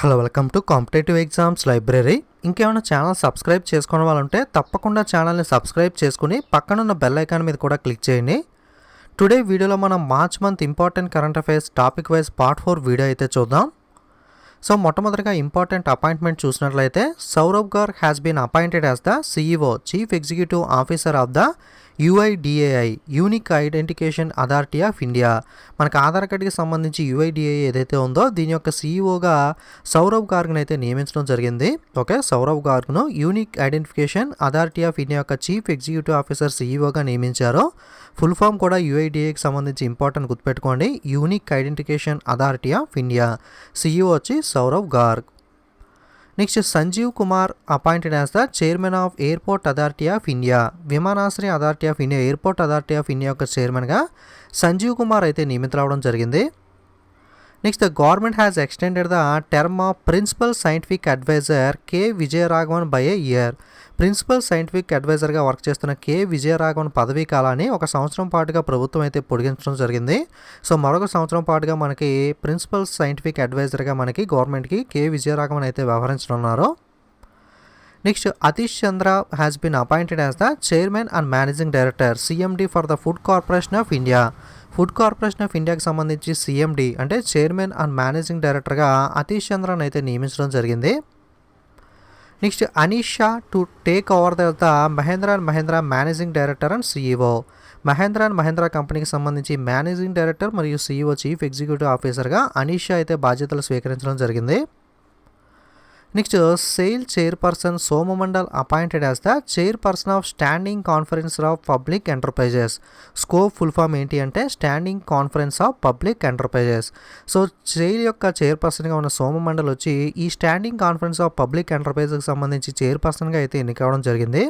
Hello welcome to competitive exams library. ఇంకేమైనా channel subscribe చేసుకోవడం వాళ్ళంటే తప్పకుండా ఛానల్ని సబ్స్క్రైబ్ చేసుకుని పక్కనున్న బెల్ ఐకాన్ మీద కూడా క్లిక్ చేయండి. టుడే వీడియోలో మనం March month important current affairs topic wise part 4 video అయితే చూద్దాం. సో మొట్టమొదటిగా ఇంపార్టెంట్ అపాయింట్మెంట్ చూసినట్లయితే Saurav Garg has been appointed as the CEO chief executive officer of the UIDAI unique identification authority of India. మనకు ఆధార్ కార్డుకి సంబంధించి UIDAI ఏదైతే ఉందో దీని యొక్క CEOగా సౌరవ్ గార్గ్ను అయితే నియమించడం జరిగింది. ఓకే, సౌరవ్ గార్గ్ను unique identification authority of India యొక్క చీఫ్ ఎగ్జిక్యూటివ్ ఆఫీసర్ CEOగా నియమించారు. ఫుల్ ఫామ్ కూడా UIDAIకి సంబంధించి ఇంపార్టెంట్ గుర్తుపెట్టుకోండి, unique identification authority of India. CEO వచ్చి Saurav Garg. Next Sanjeev Kumar appointed as the chairman of airport authority of India. విమానాశ్రయ authority of India airport authority of India యొక్క చైర్మన్గా సంజీవ్ కుమార్ అయితే నియమితులవడం జరిగింది. Next the government has extended the term of principal scientific adviser K. Vijayaraghavan by a year. Principal scientific అడ్వైజర్గా work చేస్తున్న K. Vijayaraghavan పదవీ కాలాన్ని 1 సంవత్సరం పాటుగా ప్రభుత్వం అయితే పొడిగించడం జరిగింది. సో మరొక సంవత్సరం పాటుగా మనకి ప్రిన్సిపల్ సైంటిఫిక్ అడ్వైజర్గా మనకి గవర్నమెంట్కి K. విజయరాఘవన్ అయితే వ్యవహరించనున్నారు. Next Atish Chandra has been appointed as the chairman and managing director CMD for the food corporation of India. Food corporation of ఇండియాకి సంబంధించి CMD అంటే చైర్మన్ అండ్ మేనేజింగ్ డైరెక్టర్గా అతీష్ చంద్రను అయితే నియమించడం జరిగింది. Next Anish Shah to take over the Mahindra and Mahindra managing director and CEO. Mahindra and Mahindra కంపెనీకి సంబంధించి managing director మరియు CEO చీఫ్ ఎగ్జిక్యూటివ్ ఆఫీసర్గా అనీష్ షా అయితే బాధ్యతలు స్వీకరించడం జరిగింది. Next SAIL chairperson Soma Mondal appointed as the chairperson of standing conference of public enterprises. SCOPE full form ఏంటి అంటే standing conference of public enterprises. So SAIL యొక్క చైర్పర్సన్గా ఉన్న సోమమండల్ వచ్చి ఈ స్టాండింగ్ కాన్ఫరెన్స్ ఆఫ్ పబ్లిక్ ఎంటర్ప్రైజెస్కి సంబంధించి చైర్పర్సన్గా అయితే ఎన్నికవడం జరిగింది.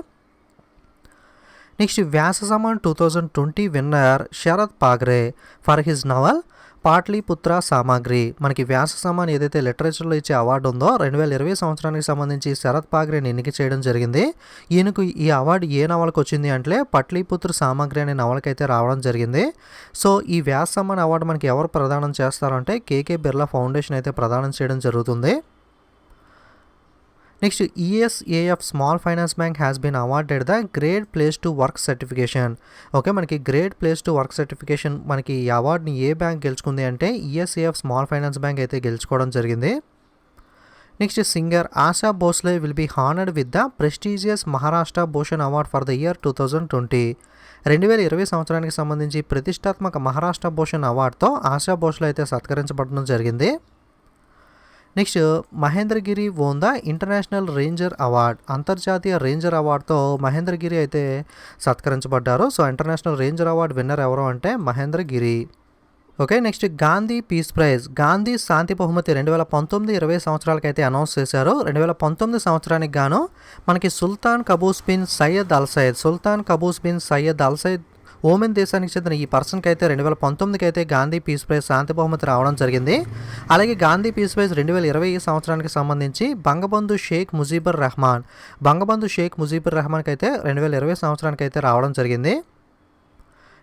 Next Vyas Samman 2020 winner Sharad Pagare for his novel Pataliputra Samragyi. మనకి వ్యాస సమాన్ ఏదైతే లిటరేచర్లో ఇచ్చే అవార్డు ఉందో 2020 సంవత్సరానికి సంబంధించి శరత్ పాగ్రేని ఎన్నిక చేయడం జరిగింది. ఈయనకు ఈ అవార్డు ఏ నవలకు వచ్చింది అంటే పట్లీపుత్ర సామాగ్రి అనే నవలకైతే రావడం జరిగింది. సో ఈ వ్యాస సమాన్ అవార్డు మనకి ఎవరు ప్రదానం చేస్తారంటే KK బిర్లా ఫౌండేషన్ అయితే ప్రదానం చేయడం జరుగుతుంది. Next ESAF small finance bank has been awarded the great place to work certification. Okay, మనకి great place to work certification మనకి ఈ అవార్డుని ఏ బ్యాంక్ గెలుచుకుంది అంటే ESAF స్మాల్ ఫైనాన్స్ బ్యాంక్ అయితే గెలుచుకోవడం జరిగింది. Next singer Asha Bhosle will be honoured with the prestigious Maharashtra Bhushan award for the year 2020. 2020 సంవత్సరానికి సంబంధించి ప్రతిష్టాత్మక మహారాష్ట్ర భూషణ్ అవార్డుతో ఆశా భోస్లే అయితే సత్కరించబడడం జరిగింది. Next Mahendragiri won the international ranger award. అంతర్జాతీయ రేంజర్ అవార్డుతో మహేంద్రగిరి అయితే సత్కరించబడ్డారు. So international ranger award winner ఎవరు అంటే Mahendragiri. Okay, next Gandhi peace prize Gandhi శాంతి బహుమతి 2019-20 సంవత్సరాలకి అయితే అనౌన్స్ చేశారు. 2019 సంవత్సరానికి గాను మనకి సుల్తాన్ కబూస్ బిన్ సయ్యద్ అల్ సైద్ ఓమెన్ దేశానికి చెందిన ఈ పర్సన్కి అయితే 2019కి అయితే గాంధీ పీస్ ప్రైజ్ శాంతి బహుమతి రావడం జరిగింది. అలాగే గాంధీ పీస్ ప్రైజ్ 2020 సంవత్సరానికి సంబంధించి బంగబంధు షేక్ ముజీబుర్ రెహమాన్కి అయితే 2020 సంవత్సరానికి అయితే రావడం జరిగింది.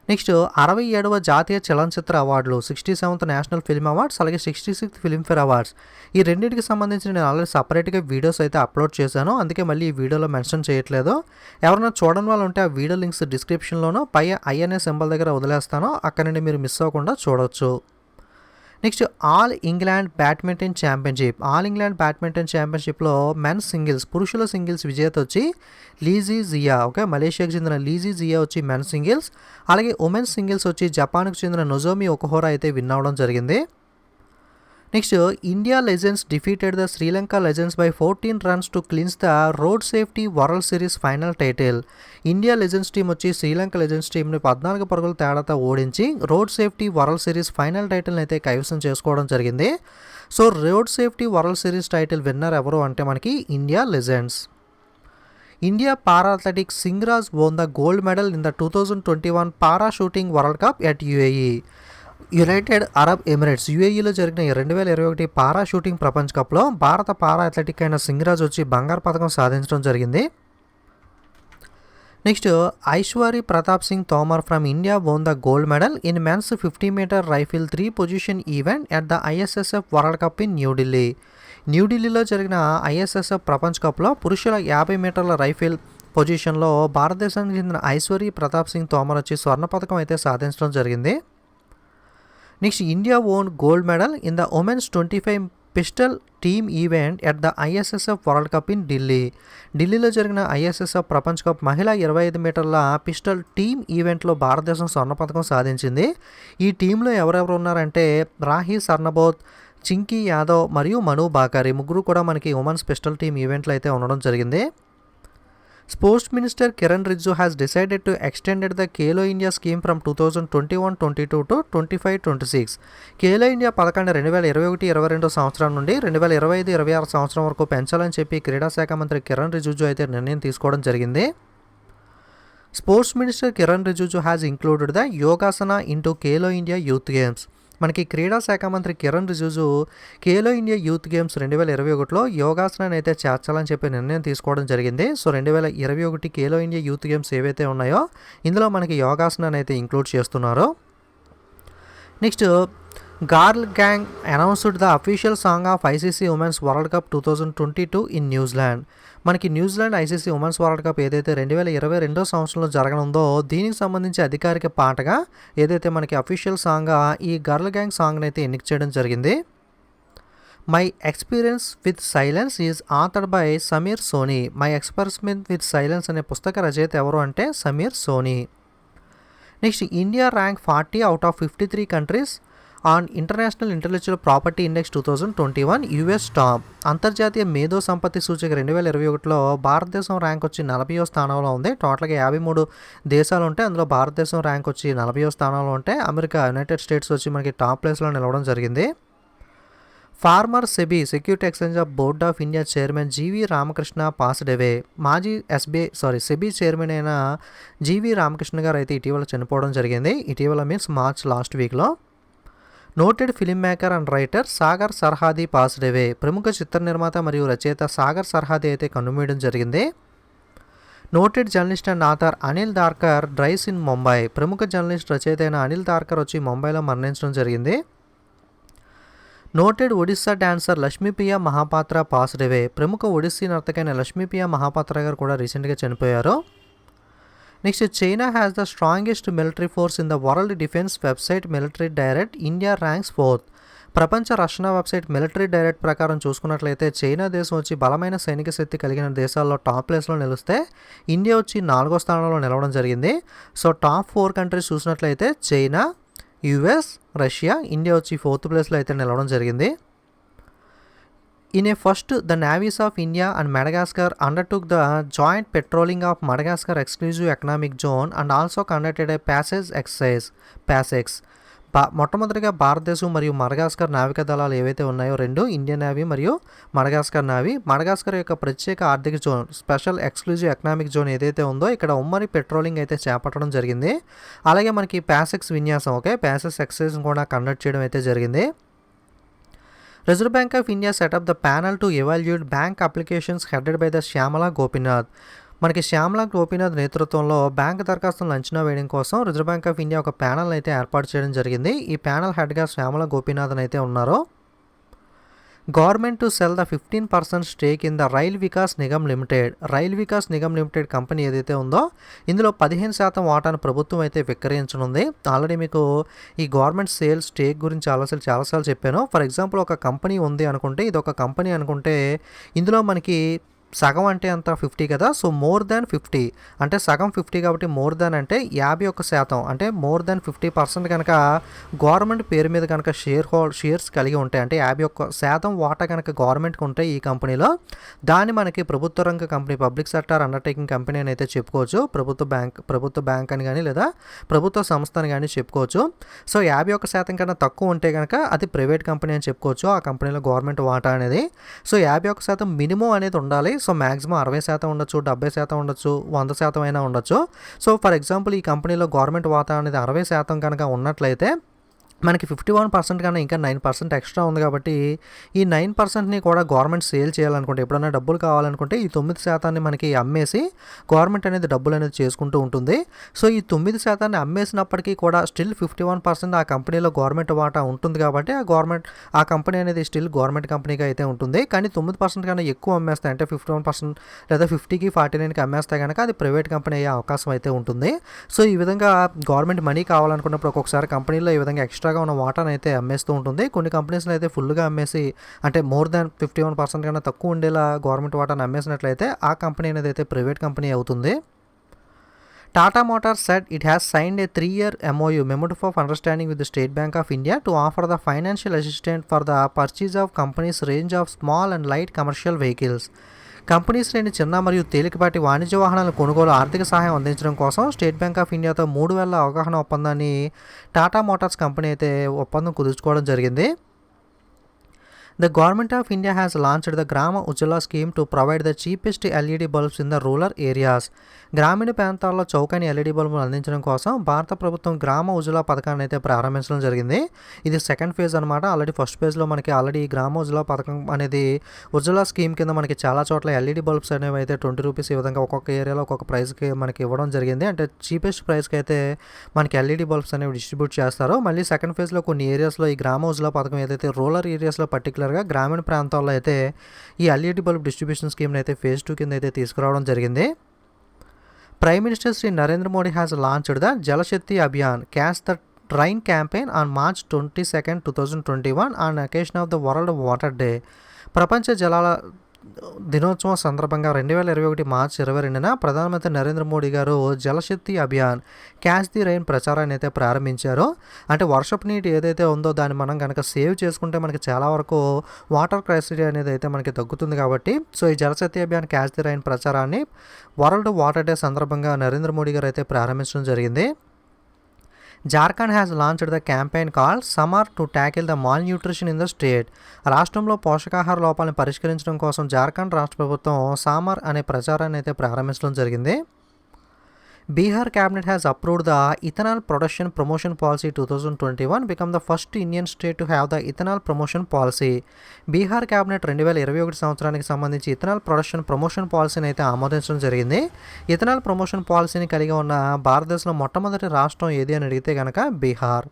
నెక్స్ట్ 67వ జాతీయ చలనచిత్ర అవార్డులు 67th నేషనల్ ఫిల్మ్ అవార్డ్స్ అలాగే 66th ఫిల్మ్ఫేర్ అవార్డ్స్ ఈ రెండింటికి సంబంధించి నేను ఆల్రెడీ సపరేట్గా వీడియోస్ అయితే అప్లోడ్ చేశాను. అందుకే మళ్ళీ ఈ వీడియోలో మెన్షన్ చేయట్లేదు. ఎవరైనా చూడని వాళ్ళు ఉంటే ఆ వీడియో లింక్స్ డిస్క్రిప్షన్లోనూ పై INA సింబల్ దగ్గర వదిలేస్తాను, అక్కడ నుండి మీరు మిస్ అవ్వకుండా చూడవచ్చు. నెక్స్ట్ ఆల్ ఇంగ్లాండ్ బ్యాడ్మింటన్ ఛాంపియన్షిప్లో మెన్స్ సింగిల్స్ పురుషుల సింగిల్స్ విజేత వచ్చి లీజీ జియా. ఓకే, మలేషియాకి చెందిన లీజీ జియా వచ్చి మెన్స్ సింగిల్స్, అలాగే ఉమెన్స్ సింగిల్స్ వచ్చి జపాన్కి చెందిన నొజోమి ఒకహోరా అయితే విన్ అవ్వడం జరిగింది. Next India legends defeated the Sri Lanka legends by 14 runs to clinch the road safety world series final title. India legends team వచ్చి శ్రీలంక లెజెండ్స్ టీంని 14 పరుగుల తేడాతో ఓడించి road safety world series final టైటిల్ని అయితే కైవసం చేసుకోవడం జరిగింది. So road safety world series title winner ఎవరు అంటే మనకి India legends. India para athletics Singhraj won the gold medal in the 2021 para shooting world cup at UAE. United Arab Emirates UAEలో జరిగిన 2021 పారా షూటింగ్ ప్రపంచ కప్లో భారత పారా అథ్లెటిక్ అయిన సింగరాజ్ వచ్చి బంగారు పథకం సాధించడం జరిగింది. Next Aishwarya Pratap Singh Tomar from India won the gold medal in men's 50 meter rifle 3 position event at the ISSF world cup in New Delhi. న్యూఢిల్లీలో జరిగిన ఐఎస్ఎస్ఎఫ్ ప్రపంచ కప్లో పురుషుల 50 మీటర్ల రైఫిల్ పొజిషన్లో భారతదేశానికి చెందిన ఐశ్వర్య ప్రతాప్ సింగ్ తోమర్ వచ్చి స్వర్ణ పథకం అయితే సాధించడం జరిగింది. Next, India own gold medal in the women's 25 pistol team event at the ISSF world cup in ఢిల్లీలో జరిగిన ఐఎస్ఎస్ఎఫ్ ప్రపంచ కప్ మహిళా 25 మీటర్ల పిస్టల్ టీమ్ ఈవెంట్లో భారతదేశం స్వర్ణ పథకం సాధించింది. ఈ టీంలో ఎవరెవరు ఉన్నారంటే రాహి సర్నబోత్, చింకీ యాదవ్ మరియు మను బాకర్, ఈ ముగ్గురు కూడా మనకి ఉమెన్స్ పిస్టల్ టీమ్ ఈవెంట్లో అయితే ఉండడం జరిగింది. Sports minister Kiren Rijiju has decided to extended the Khelo India scheme from 2021-22 to 25-26. Khelo India పథకాన్ని 2021-22 సంవత్సరం నుండి 2025-26 సంవత్సరం వరకు పెంచాలని చెప్పి క్రీడా శాఖ మంత్రి కిరణ్ రిజిజు అయితే నిర్ణయం తీసుకోవడం జరిగింది. Sports minister Kiren Rijiju has included the Yogasana into Khelo India youth games. మనకి క్రీడా శాఖ మంత్రి Kiren Rijiju Khelo India youth games 2021లో యోగాసనాన్ని అయితే చేర్చాలని చెప్పి నిర్ణయం తీసుకోవడం జరిగింది. So 2021 Khelo India youth games ఏవైతే ఉన్నాయో ఇందులో మనకి యోగాసనాన్ని అయితే ఇంక్లూడ్ చేస్తున్నారు. Next, girl gang announced the official song of ICC women's world cup 2022 in New Zealand. మనకి New Zealand ICC women's world cup ఏదైతే 2022 సంవత్సరంలో జరగనుందో దీనికి సంబంధించి అధికారిక పాటగా ఏదైతే మనకి అఫీషియల్ సాంగ్గా ఈ గర్ల్ గ్యాంగ్ సాంగ్ని అయితే ఎన్నిక చేయడం జరిగింది. My experience with silence is authored by Sameer Soni. My experiment with silence అనే పుస్తక రచయిత ఎవరు అంటే Sameer Soni. Next, India rank 40 out of 53 countries on international intellectual property index 2021 US top. అంతర్జాతీయ మేధో సంపత్తి సూచిక 2021లో భారతదేశం ర్యాంక్ వచ్చి 40వ స్థానంలో ఉంది. టోటల్గా 53 దేశాలు ఉంటే అందులో భారతదేశం ర్యాంక్ వచ్చి 40వ స్థానంలో ఉంటే అమెరికా యునైటెడ్ స్టేట్స్ వచ్చి మనకి టాప్ ప్లేస్లో నిలవడం జరిగింది. Former SEBI security exchange of board of India chairman GV Ramakrishna passed away. మాజీ సెబీ చైర్మన్ అయిన జీవి రామకృష్ణ గారు అయితే ఇటీవల చనిపోవడం జరిగింది. ఇటీవల మీన్స్ మార్చ్ లాస్ట్ వీక్లో. Noted film maker and writer Sagar Sarhadi passed away. ప్రముఖ చిత్ర నిర్మాత మరియు రచయిత సాగర్ సర్హాదీ అయితే కన్నుమూయడం జరిగింది. Noted journalist and author Anil Dharker dies in Mumbai. ప్రముఖ జర్నలిస్ట్ రచయిత అయిన అనిల్ దార్కర్ వచ్చి ముంబైలో మరణించడం జరిగింది. Noted Odisha dancer Lakshmipriya Mohapatra passed away. ప్రముఖ ఒడిస్సీ నర్తకైన లక్ష్మీప్రియ మహాపాత్ర గారు కూడా రీసెంట్గా చనిపోయారు. Next, China has the strongest military force in the world defence website military direct. India ranks 4th. ప్రపంచ రక్షణ వెబ్సైట్ మిలిటరీ డైరెక్ట్ ప్రకారం చూసుకున్నట్లయితే చైనా దేశం వచ్చి బలమైన సైనిక శక్తి కలిగిన దేశాల్లో టాప్ ప్లేస్లో నిలిస్తే ఇండియా వచ్చి 4వ స్థానంలో నిలవడం జరిగింది. సో టాప్ 4 కంట్రీస్ చూసినట్లయితే చైనా, యుఎస్, రష్యా, ఇండియా వచ్చి 4th ప్లేస్లో అయితే నిలవడం జరిగింది. In a first, the navies of India and Madagascar undertook the joint patrolling of Madagascar Exclusive Economic Zone and also conducted a passage exercise, PASEX. మొట్టమొదటిగా భారతదేశం మరియు Madagascar నావికా దళాలు ఏవైతే ఉన్నాయో రెండు, ఇండియన్ నేవీ మరియు మడగాస్కర్ నేవీ, మడగాస్కర్ యొక్క ప్రత్యేక ఆర్థిక zone special exclusive economic zone ఏదైతే ఉందో ఇక్కడ ఉమ్మడి పెట్రోలింగ్ అయితే చేపట్టడం జరిగింది. అలాగే మనకి ప్యాసెక్స్ విన్యాసం ప్యాసెక్స్ ఎక్సర్సైజ్ కూడా కండక్ట్ చేయడం అయితే జరిగింది. Reserve bank of India setup the panel to evaluate bank applications headed by the Shyamala Gopinath. మనకి శ్యామల గోపీనాథ్ నేతృత్వంలో బ్యాంక్ దరఖాస్తులను అంచనా వేయడం కోసం రిజర్వ్ బ్యాంక్ ఆఫ్ ఇండియా ఒక ప్యానల్ అయితే ఏర్పాటు చేయడం జరిగింది. ఈ ప్యానల్ హెడ్గా శ్యామల గోపీనాథన్ అయితే ఉన్నారు. Government to cell the 15% stake in the rail Vikas Nigam limited. Rail Vikas Nigam limited company ఏదైతే ఉందో ఇందులో 15% వాటాను ప్రభుత్వం అయితే విక్రయించనుంది. ఆల్రెడీ మీకు ఈ గవర్నమెంట్ సేల్ స్టేక్ గురించి చాలాసార్లు చెప్పాను. ఫర్ ఎగ్జాంపుల్ ఒక కంపెనీ ఉంది అనుకుంటే, ఇది ఒక కంపెనీ అనుకుంటే ఇందులో మనకి సగం అంటే అంత 50 కదా. సో మోర్ దాన్ 50 అంటే సగం 50 కాబట్టి మోర్ దాన్ అంటే 51% అంటే మోర్ దాన్ 50% కనుక గవర్నమెంట్ పేరు మీద కనుక షేర్స్ కలిగి ఉంటాయి, అంటే 51% వాటా కనుక గవర్నమెంట్కి ఉంటాయి ఈ కంపెనీలో, దాన్ని మనకి ప్రభుత్వ రంగ company public sector undertaking company అని అయితే చెప్పుకోవచ్చు. ప్రభుత్వ బ్యాంక్ అని కానీ లేదా ప్రభుత్వ సంస్థ అని కానీ చెప్పుకోవచ్చు. సో 51% కన్నా తక్కువ ఉంటే కనుక అది ప్రైవేట్ కంపెనీ అని చెప్పుకోవచ్చు, ఆ కంపెనీలో గవర్నమెంట్ వాటా అనేది. సో 51% మినిమం అనేది ఉండాలి. సో మ్యాక్సిమం 60% ఉండొచ్చు, 70% ఉండొచ్చు, 100% అయినా ఉండొచ్చు. సో ఫర్ ఎగ్జాంపుల్ ఈ కంపెనీలో గవర్నమెంట్ వాటా అనేది 60% కనుక ఉన్నట్లయితే మనకి 51% కన్నా ఇంకా 9% ఎక్స్ట్రా ఉంది కాబట్టి ఈ 9%ని కూడా గవర్నమెంట్ సేల్ చేయాలనుకుంటే ఎప్పుడైనా డబ్బులు కావాలనుకుంటే ఈ 9% మనకి అమ్మేసి గవర్నమెంట్ అనేది డబ్బులు అనేది చేసుకుంటూ ఉంటుంది. సో ఈ 9% అమ్మేసినప్పటికీ కూడా స్టిల్ 51% ఆ కంపెనీలో గవర్నమెంట్ వాటా ఉంటుంది కాబట్టి ఆ కంపెనీ అనేది స్టిల్ గవర్నమెంట్ కంపెనీగా అయితే ఉంటుంది. కానీ 9% కన్నా ఎక్కువ అమ్మేస్తాయి అంటే 51% లేదా 50కి 49కి అమ్మేస్తే కనుక అది ప్రైవేట్ కంపెనీ అయ్యే అవకాశం అయితే ఉంటుంది. సో ఈ విధంగా గవర్నమెంట్ మనీ కావాలనుకున్నప్పుడు ఒక్కొక్కసారి కంపెనీలో ఈ విధంగా ఎక్స్ట్రాగా ఉన్న వాటాను అయితే అమ్మేస్తూ ఉంటుంది. కొన్ని కంపెనీస్లో అయితే ఫుల్గా అమ్మేసి అంటే మోర్ దాన్ 51% కన్నా తక్కువ ఉండేలా గవర్నమెంట్ వాటాను అమ్మేసినట్లయితే ఆ కంపెనీ అనేది అయితే ప్రైవేట్ కంపెనీ అవుతుంది. Tata Motors said it has signed a 3-year MOU Memorandum of Understanding with the State Bank of India to offer the financial assistance for the purchase of company's range of small and light commercial vehicles. Company శ్రేణి చిన్న మరియు తేలికపాటి వాణిజ్య వాహనాల కొనుగోలు ఆర్థిక సహాయం అందించడం కోసం స్టేట్ బ్యాంక్ ఆఫ్ ఇండియాతో 3 వేల అవగాహన ఒప్పందాన్ని టాటా మోటార్స్ కంపెనీ అయితే ఒప్పందం కుదుర్చుకోవడం జరిగింది. The Government of India has launched the Grama Ujjwala scheme to provide the cheapest LED bulbs in the rural areas. గ్రామీణ ప్రాంతాల్లో చౌకైన ఎల్ఈడి బల్బులు అందించడం కోసం భారత ప్రభుత్వం గ్రామ ఉజ్వల పథకాన్ని అయితే ప్రారంభించడం జరిగింది. ఇది సెకండ్ ఫేజ్ అనమాట. ఆల్రెడీ ఫస్ట్ ఫేజ్లో మనకి ఆల్రెడీ గ్రామ ఉజ్వల పథకం అనేది ఉజ్వల స్కీమ్ కింద మనకి చాలా చోట్ల ఎల్ఈడి బల్బ్స్ అనేవి అయితే 20 రూపీస్ ఈ విధంగా ఒక్కొక్క ఏరియాలో ఒక్కొక్క ప్రైస్కి మనకి ఇవ్వడం జరిగింది. అంటే చీపెస్ట్ ప్రైస్కి అయితే మనకి ఎల్ఈడి బల్బ్స్ అనేవి డిస్ట్రిబ్యూట్ చేస్తారు. మళ్ళీ సెకండ్ ఫేజ్లో కొన్ని ఏరియాస్లో ఈ గ్రామ ఉజ్వల పథకం ఏదైతే రూరల్ ఏరియాస్లో పర్టికులర్గా గ్రామీణ ప్రాంతాల్లో అయితే ఈ ఎల్ఈడి బల్బ్ డిస్ట్రిబ్యూషన్ స్కీమ్ని అయితే ఫేజ్ 2 కింద అయితే తీసుకురావడం జరిగింది. Prime Minister Sri Narendra Modi has launched the Jal Shakti Abhiyan Catch the Rain campaign on March 22, 2021 on occasion of the World Water Day. ప్రపంచ జలాల దినోత్సవం సందర్భంగా 2021 మార్చి 22న ప్రధానమంత్రి నరేంద్ర మోడీ గారు జలశక్తి అభియాన్ క్యాచ్ ది రైన్ ప్రచారాన్ని అయితే ప్రారంభించారు. అంటే వర్షపు నీటి ఏదైతే ఉందో దాన్ని మనం కనుక సేవ్ చేసుకుంటే మనకి చాలా వరకు వాటర్ క్రైసిస్ అనేది అయితే మనకి తగ్గుతుంది కాబట్టి సో ఈ Jal Shakti Abhiyan catch the rain ప్రచారాన్ని వరల్డ్ వాటర్ డే సందర్భంగా నరేంద్ర మోడీ గారు అయితే ప్రారంభించడం జరిగింది. Jharkhand has launched the campaign call Samar to tackle the malnutrition in the state. రాష్ట్రంలో పోషకాహార లోపాలను పరిష్కరించడం కోసం జార్ఖండ్ రాష్ట్ర ప్రభుత్వం సామర్ అనే ప్రచారాన్ని అయితే ప్రారంభించడం జరిగింది. Bihar cabinet has approved the ethanol production promotion policy 2021 become the first Indian state to have the ethanol promotion policy. Bihar cabinet 2021 సంవత్సరానికి సంబంధించి ఇథనాల్ ప్రొడక్షన్ ప్రమోషన్ పాలసీని అయితే ఆమోదించడం జరిగింది. ఇథనాల్ ప్రమోషన్ పాలసీని కలిగి ఉన్న భారతదేశంలో మొట్టమొదటి రాష్ట్రం ఏది అని అడిగితే కనుక Bihar.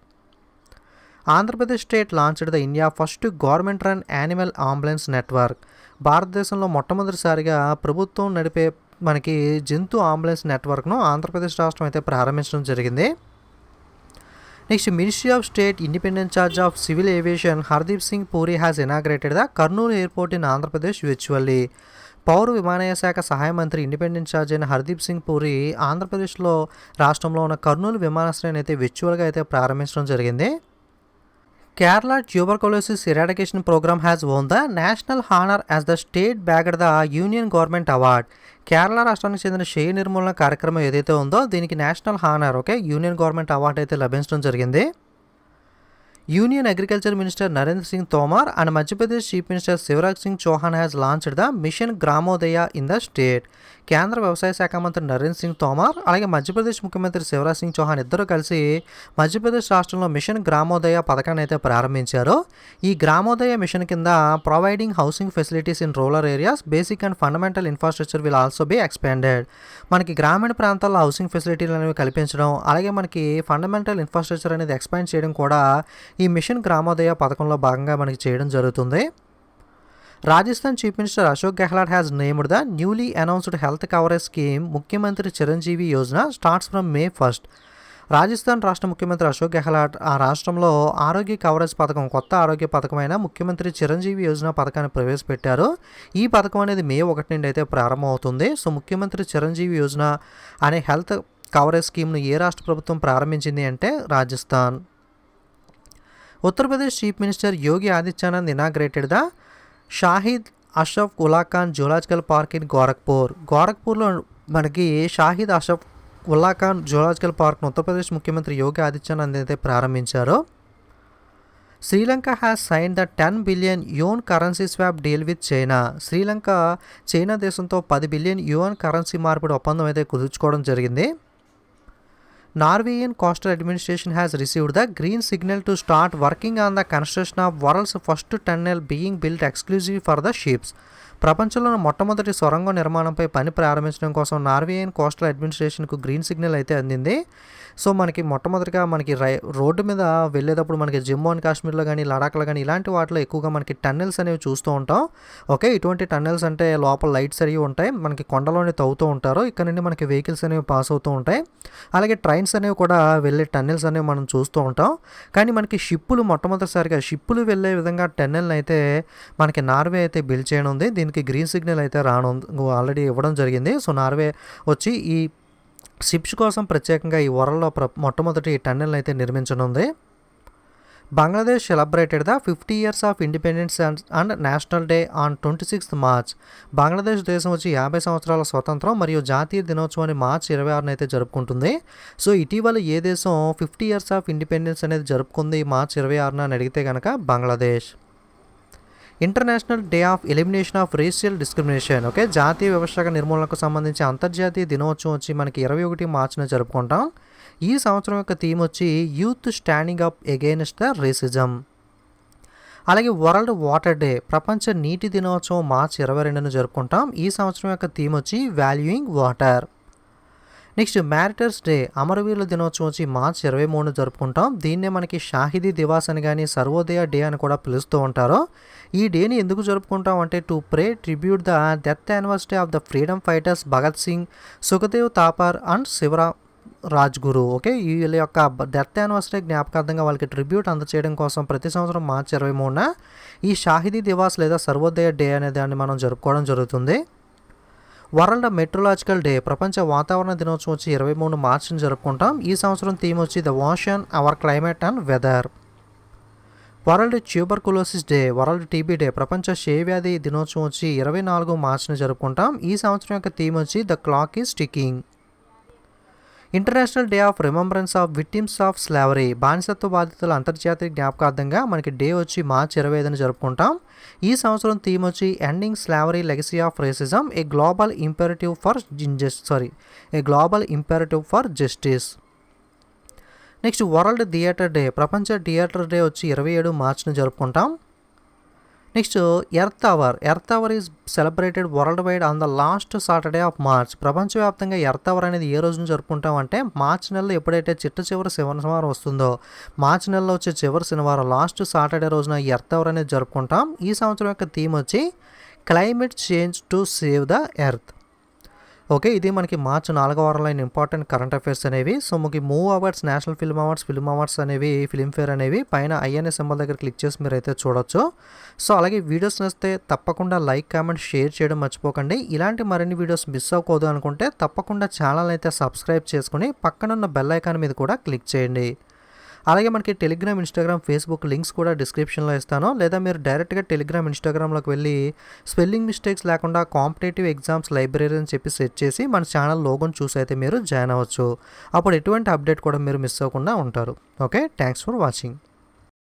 Andhra Pradesh state launched the India first government run animal ambulance network. భారతదేశంలో మొట్టమొదటిసారిగా ప్రభుత్వం నడిపే మనకి జంతు అంబులెన్స్ నెట్వర్క్ను ఆంధ్రప్రదేశ్ రాష్ట్రం అయితే ప్రారంభించడం జరిగింది. Next ministry of state independent charge of civil aviation Hardeep Singh Puri has inaugurated the Kurnool airport in Andhra Pradesh virtually. పౌర విమానయాన శాఖ సహాయ మంత్రి ఇండిపెండెంట్ ఛార్జ్ అయిన హర్దీప్ సింగ్ పూరి ఆంధ్రప్రదేశ్లో రాష్ట్రంలో ఉన్న కర్నూలు విమానాశ్రయాన్ని అయితే విర్చువల్గా అయితే ప్రారంభించడం జరిగింది. Kerala Tuberculosis Eradication Program has won the national honor as the state bagged the Union Government Award. Kerala రాష్ట్రానికి చెందిన క్షయ నిర్మూలన కార్యక్రమం ఏదైతే ఉందో దీనికి national honour union government award అయితే లభించడం జరిగింది. Union agriculture minister Narendra Singh Tomar and Madhya Pradesh chief minister Shivraj Singh Chouhan has launched the mission Gramodaya in the state. కేంద్ర వ్యవసాయ శాఖ మంత్రి నరేంద్ర సింగ్ తోమర్ అలాగే మధ్యప్రదేశ్ ముఖ్యమంత్రి శివరాజ్ సింగ్ చౌహాన్ ఇద్దరు కలిసి మధ్యప్రదేశ్ రాష్ట్రంలో మిషన్ గ్రామోదయ పథకాన్ని అయితే ప్రారంభించారు. ఈ గ్రామోదయ మిషన్ కింద providing housing facilities in rural areas basic and fundamental infrastructure will also be expanded. మనకి గ్రామీణ ప్రాంతాల్లో హౌసింగ్ ఫెసిలిటీలు అనేవి కల్పించడం అలాగే మనకి ఫండమెంటల్ ఇన్ఫ్రాస్ట్రక్చర్ అనేది ఎక్స్పాండ్ చేయడం కూడా ఈ మిషన్ గ్రామోదయ పథకంలో భాగంగా మనకి చేయడం జరుగుతుంది. Rajasthan chief minister Ashok Gehlot has named the newly announced health coverage scheme Mukhyamantri Chiranjeevi Yojana starts from May 1. Rajasthan రాష్ట్ర ముఖ్యమంత్రి అశోక్ గెహ్లాట్ ఆ రాష్ట్రంలో ఆరోగ్య కవరేజ్ పథకం కొత్త ఆరోగ్య పథకమైన ముఖ్యమంత్రి చిరంజీవి యోజన పథకాన్ని ప్రవేశపెట్టారు. ఈ పథకం అనేది May 1 నుండి అయితే ప్రారంభమవుతుంది. సో ముఖ్యమంత్రి చిరంజీవి యోజన అనే హెల్త్ కవరేజ్ స్కీమ్ను ఏ రాష్ట్ర ప్రభుత్వం ప్రారంభించింది అంటే Rajasthan. Uttar Pradesh chief minister Yogi Adityanath inaugurated the Shahid Ashraf Ulla Khan zoological park in గోరఖ్పూర్లో మనకి షాహిద్ అష్రఫ్ ఉల్లా ఖాన్ జూలాజికల్ పార్క్ను ఉత్తరప్రదేశ్ ముఖ్యమంత్రి యోగి ఆదిత్యనాథ్ అయితే ప్రారంభించారు. Sri Lanka has signed the 10 billion yuan currency swap deal with China. Sri Lanka China దేశంతో 10 బిలియన్ యువన్ కరెన్సీ మార్పిడి ఒప్పందం అయితే కుదుర్చుకోవడం జరిగింది. Norwegian Coastal Administration has received the green signal to start working on the construction of world's first tunnel being built exclusively for the ships. ప్రపంచంలోని మొట్టమొదటి సొరంగ నిర్మాణంపై పని ప్రారంభించడం కోసం నార్వేయన్ కోస్టల్ అడ్మినిస్ట్రేషన్కు గ్రీన్ సిగ్నల్ అయితే అందింది. సో మనకి మొట్టమొదటిగా మనకి రోడ్డు మీద వెళ్ళేటప్పుడు మనకి జమ్మూ అండ్ కాశ్మీర్లో కానీ లడాఖ్లో కానీ ఇలాంటి వాటిలో ఎక్కువగా మనకి టన్నెల్స్ అనేవి చూస్తూ ఉంటాం. ఓకే, ఇటువంటి టన్నెల్స్ అంటే లోపల లైట్స్ అనేవి ఉంటాయి, మనకి కొండలోనే తవ్వుతూ ఉంటారు, ఇక్కడ నుండి మనకి వెహికల్స్ అనేవి పాస్ అవుతూ ఉంటాయి, అలాగే ట్రైన్స్ అనేవి కూడా వెళ్ళే టన్నెల్స్ అనేవి మనం చూస్తూ ఉంటాం. కానీ మనకి మొట్టమొదటిసారిగా షిప్పులు వెళ్ళే విధంగా టన్నెల్ని అయితే మనకి నార్వే అయితే బిల్డ్ చేయనుంది. దీనికి గ్రీన్ సిగ్నల్ అయితే ఆల్రెడీ ఇవ్వడం జరిగింది. సో నార్వే వచ్చి ఈ షిప్స్ కోసం ప్రత్యేకంగా ఈ వరల్డ్లో మొట్టమొదటి టన్నెల్ని అయితే నిర్మించనుంది. Bangladesh celebrated the 50 years of independence and national day on 26th March. Bangladesh దేశం వచ్చి 50 సంవత్సరాల స్వతంత్రం మరియు జాతీయ దినోత్సవాన్ని మార్చి 26న అయితే జరుపుకుంటుంది. సో ఇటీవల ఏ దేశం 50 years ఆఫ్ ఇండిపెండెన్స్ అనేది జరుపుకుంది మార్చి 26న అని అడిగితే కనుక Bangladesh. International day of elimination of racial discrimination. Okay, జాతీయ వివక్ష నిర్మూలనకు సంబంధించి అంతర్జాతీయ దినోత్సవం వచ్చి మనకి 21 మార్చిన జరుపుకుంటాం. ఈ సంవత్సరం యొక్క థీమ్ వచ్చి youth standing up against the racism. అలాగే వరల్డ్ వాటర్ డే, ప్రపంచ నీటి దినోత్సవం మార్చి 22న జరుపుకుంటాం. ఈ సంవత్సరం యొక్క థీమ్ వచ్చి వాల్యూయింగ్ వాటర్. నెక్స్ట్ మ్యారిటర్స్ డే, అమరవీరుల దినోత్సవం వచ్చి మార్చి 23న జరుపుకుంటాం. దీన్నే మనకి షాహిదీ దివాస్ అని కానీ సర్వోదయ డే అని కూడా పిలుస్తూ ఉంటారు. ఈ డేని ఎందుకు జరుపుకుంటాం అంటే to pray tribute the death anniversary of the freedom fighters Bhagat Singh, Sukhdev Thapar and Shivaram Rajguru. Okay, వీళ్ళ యొక్క డెత్ యానివర్సరీ జ్ఞాపకార్థంగా వాళ్ళకి ట్రిబ్యూట్ అందచేయడం కోసం ప్రతి సంవత్సరం మార్చి 23న ఈ షాహిదీ దివాస్ లేదా సర్వోదయ డే అనే దాన్ని మనం జరుపుకోవడం జరుగుతుంది. వరల్డ్ మెట్రోలాజికల్ డే, ప్రపంచ వాతావరణ దినోత్సవం వచ్చి 23 మార్చిని జరుపుకుంటాం. ఈ సంవత్సరం థీమ్ వచ్చి the ocean, our climate and weather. World tuberculosis day, world TB day, ప్రపంచ క్షయవ్యాధి దినోత్సవం వచ్చి 24 మార్చిని జరుపుకుంటాం. ఈ సంవత్సరం యొక్క థీమ్ వచ్చి the clock is ticking. International day of remembrance of victims of slavery, బానిసత్వ బాధితుల అంతర్జాతీయ జ్ఞాపకార్థంగా మనకి డే వచ్చి మార్చి 25న జరుపుకుంటాం. ఈ సంవత్సరం థీమ్ వచ్చి ending slavery legacy of racism, a global imperative for justice. Next world theatre day, ప్రపంచ థియేటర్ డే వచ్చి 27 మార్చిన జరుపుకుంటాం. Next earth hour is celebrated worldwide on the last Saturday of March. ప్రపంచవ్యాప్తంగా ఎర్త్ అవర్ అనేది ఏ రోజున జరుపుకుంటాం అంటే మార్చి నెలలో ఎప్పుడైతే చివరి శనివారం వస్తుందో, మార్చి నెలలో వచ్చే చివరి శనివారం లాస్ట్ సాటర్డే రోజున ఈ ఎర్త్ అవర్ అనేది జరుపుకుంటాం. ఈ సంవత్సరం యొక్క థీమ్ వచ్చి climate change to save the earth. Okay, ఇది మనకి మార్చి 4వ వారంలో ఇంపార్టెంట్ కరెంట్ అఫైర్స్ అనేవి. సో మనకి move awards, national film awards అనేవి, ఫిల్మ్ఫేర్ అనేవి పైన ఐఎన్ఏ సింబల్ దగ్గర క్లిక్ చేసి మీరు అయితే చూడొచ్చు. సో అలాగే వీడియోస్ నచ్చితే తప్పకుండా లైక్, కామెంట్, షేర్ చేయడం మర్చిపోకండి. ఇలాంటి మరిన్ని వీడియోస్ మిస్ అవ్వకూడదు అనుకుంటే తప్పకుండా ఛానల్ అయితే సబ్స్క్రైబ్ చేసుకుని పక్కనున్న బెల్ ఐకాన్ మీద కూడా క్లిక్ చేయండి. అలాగే మనకి టెలిగ్రామ్, ఇన్స్టాగ్రామ్, ఫేస్బుక్ లింక్స్ కూడా డిస్క్రిప్షన్లో ఇస్తాను. లేదా మీరు డైరెక్ట్గా టెలిగ్రామ్, ఇన్స్టాగ్రామ్లోకి వెళ్ళి స్పెల్లింగ్ మిస్టేక్స్ లేకుండా కాంపిటేటివ్ ఎగ్జామ్స్ లైబ్రరీ అని చెప్పి సెర్చ్ చేసి మన ఛానల్ లోగోని చూసి అయితే మీరు జాయిన్ అవ్వచ్చు. అప్పుడు ఎటువంటి అప్డేట్ కూడా మీరు మిస్ అవ్వకుండా ఉంటారు. Okay, thanks for watching.